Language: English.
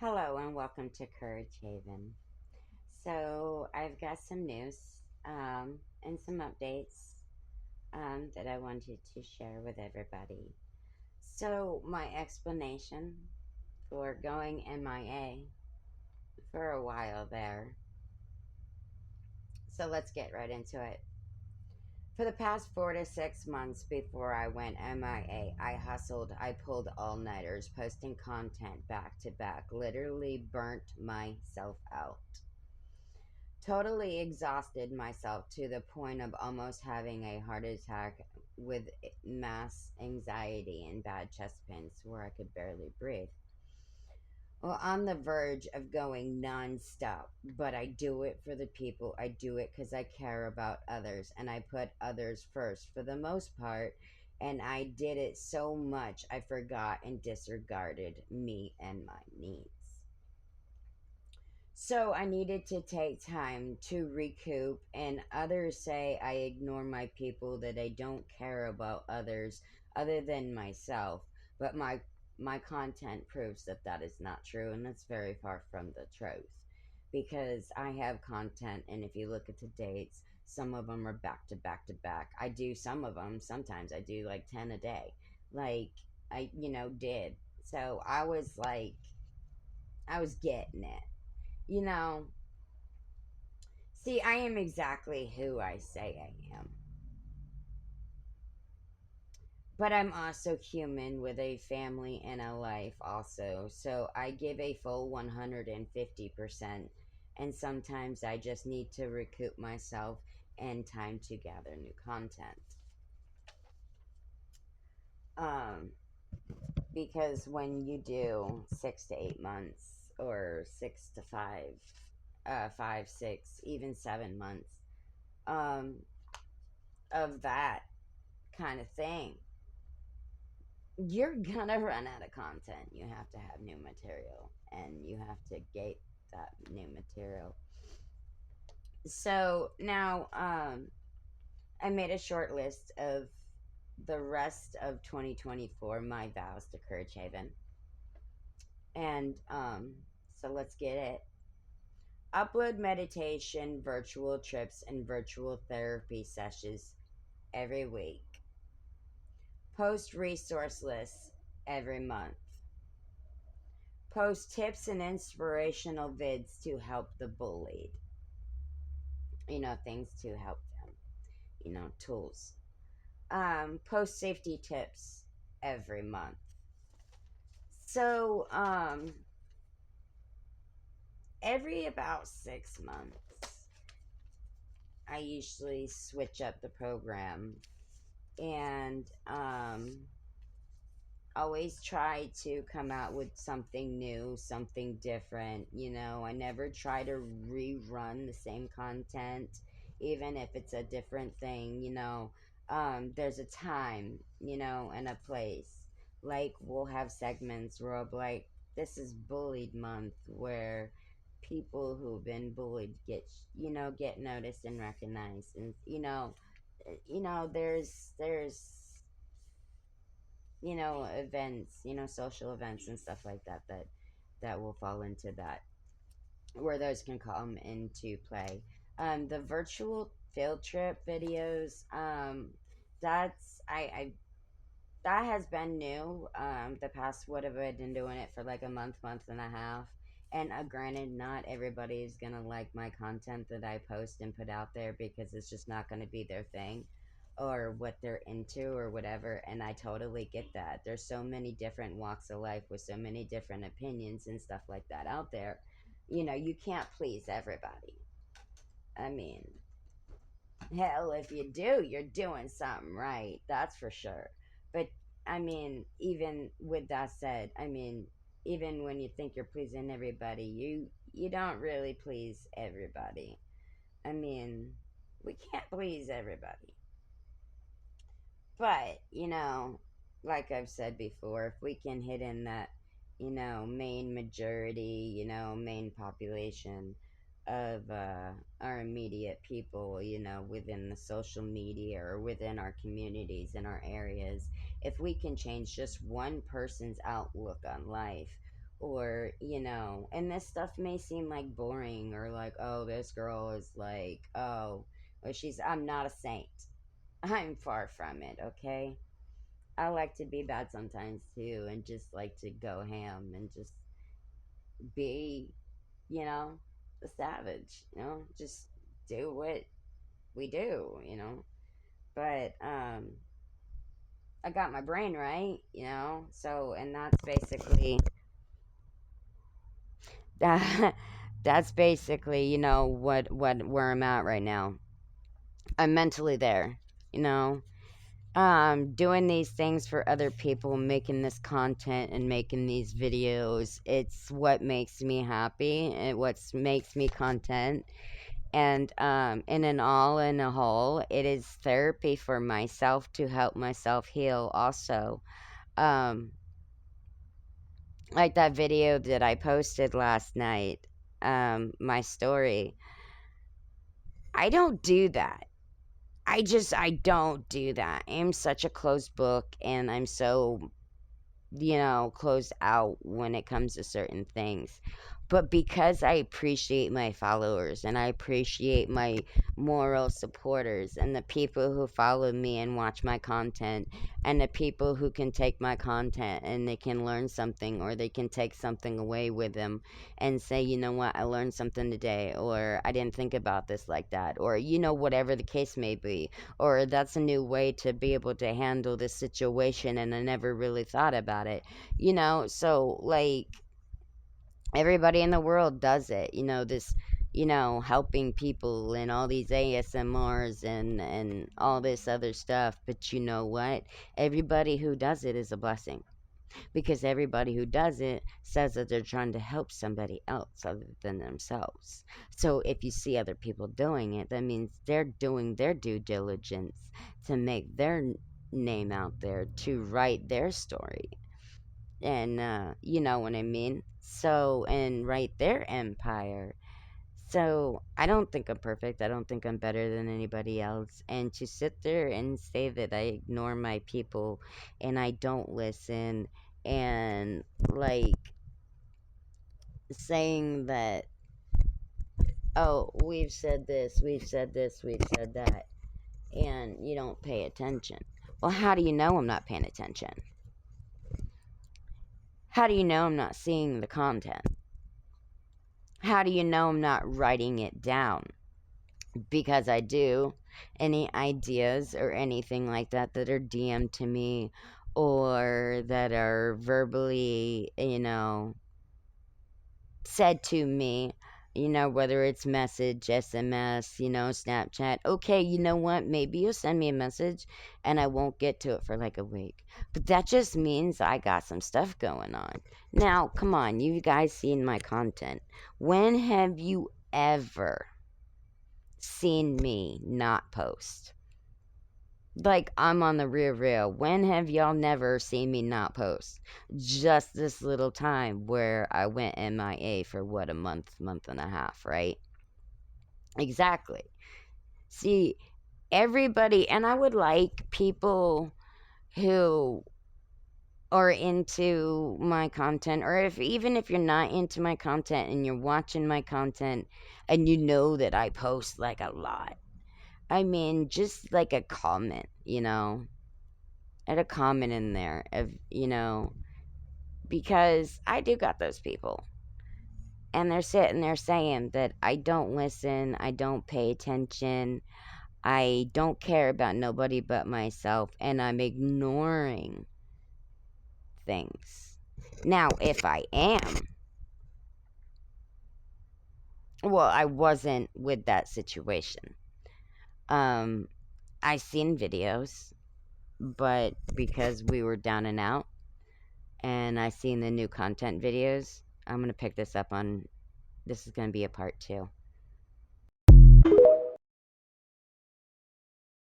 Hello and welcome to Courage Haven. So, I've got some news and some updates that I wanted to share with everybody. So, my explanation for going MIA for a while there. So, let's get right into it. For the past 4 to 6 months before I went MIA, I hustled, I pulled all nighters, posting content back to back, literally burnt myself out. Totally exhausted myself to the point of almost having a heart attack with mass anxiety and bad chest pains where I could barely breathe. Well, on the verge of going nonstop, but I do it for the people. I do it because I care about others and I put others first for the most part. And I did it so much I forgot and disregarded me and my needs. So I needed to take time to recoup, and others say I ignore my people, that I don't care about others other than myself. But my content proves that that is not true, and that's very far from the truth. Because I have content, and if you look at the dates, some of them are back to back to back. I do some of them. Sometimes I do like 10 a day, like did. So I was like, I was getting it you know, See, I am exactly who I say I am. But I'm also human with a family and a life, also. So I give a full 150%. And sometimes I just need to recoup myself and time to gather new content. Um, because when you do 6 to 8 months or 6 to 5, 5, 6, even 7 months um, of that kind of thing, you're gonna run out of content. You have to have new material and you have to gate that new material. So now I made a short list of the rest of 2024, my vows to Courage Haven. And so let's get it. Upload meditation, virtual trips, and virtual therapy sessions every week. Post resource lists every month. Post tips and inspirational vids to help the bullied. Things to help them. Tools. Post safety tips every month. So, every about 6 months, I usually switch up the program and always try to come out with something new, something different. I never try to rerun the same content, even if it's a different thing. There's a time, and a place. Like, we'll have segments where I'll be like, this is bullied month, where people who've been bullied get noticed and recognized. And there's events, social events and stuff like that that will fall into that, where those can come into play. The virtual field trip videos, that's I that has been new. The past would have been doing it for like a month and a half. And granted, not everybody is gonna like my content that I post and put out there because it's just not gonna be their thing or what they're into or whatever. And I totally get that. There's so many different walks of life with so many different opinions and stuff like that out there. You can't please everybody. I mean, hell, if you do, you're doing something right. That's for sure. But I mean, even with that said, even when you think you're pleasing everybody, you don't really please everybody. I mean, we can't please everybody. But, like I've said before, if we can hit in that, main majority, main population of our immediate people, within the social media or within our communities and our areas, if we can change just one person's outlook on life, or and this stuff may seem like boring, or like, oh, this girl is like, oh, or I'm not a saint. I'm far from it, okay? I like to be bad sometimes too, and just like to go ham and just be, you know, a savage, just do what we do. But I got my brain right. So, and that's basically that. That's basically, what where I'm at right now. I'm mentally there, you know. Doing these things for other people, making this content and making these videos, it's what makes me happy and what makes me content. And in a whole, it is therapy for myself to help myself heal also. Um, like that video that I posted last night, my story. I don't do that. I don't do that. I'm such a closed book, and I'm so, closed out when it comes to certain things. But because I appreciate my followers, and I appreciate my moral supporters, and the people who follow me and watch my content, and the people who can take my content and they can learn something, or they can take something away with them and say, you know what, I learned something today, or I didn't think about this like that, or whatever the case may be, or that's a new way to be able to handle this situation and I never really thought about it. So like everybody in the world does it, this, helping people and all these ASMRs and all this other stuff. But you know what? Everybody who does it is a blessing, because everybody who does it says that they're trying to help somebody else other than themselves. So if you see other people doing it, that means they're doing their due diligence to make their name out there, to write their story. And you know what I mean? So, and write their empire. So I don't think I'm perfect. I don't think I'm better than anybody else. And to sit there and say that I ignore my people and I don't listen, and like saying that, oh, we've said this, we've said this, we've said that, and you don't pay attention. Well, how do you know I'm not paying attention? How do you know I'm not seeing the content? How do you know I'm not writing it down? Because I do. Any ideas or anything like that that are DM'd to me, or that are verbally, said to me, whether it's message, SMS, Snapchat. Okay, you know what? Maybe you'll send me a message and I won't get to it for like a week. But that just means I got some stuff going on. Now, come on, you guys seen my content. When have you ever seen me not post? Like, I'm on the rear rail. When have y'all never seen me not post? Just this little time where I went MIA for what, a month and a half, right? Exactly. See, everybody, and I would like people who are into my content, or if even if you're not into my content and you're watching my content and you know that I post like a lot, I mean, just like a comment, add a comment in there of, because I do got those people. And they're sitting there saying that I don't listen, I don't pay attention, I don't care about nobody but myself, and I'm ignoring things. Now, if I am, well, I wasn't with that situation. Um, I seen videos, but because we were down and out, and I seen the new content videos, I'm gonna pick this up on. This is gonna be a part 2.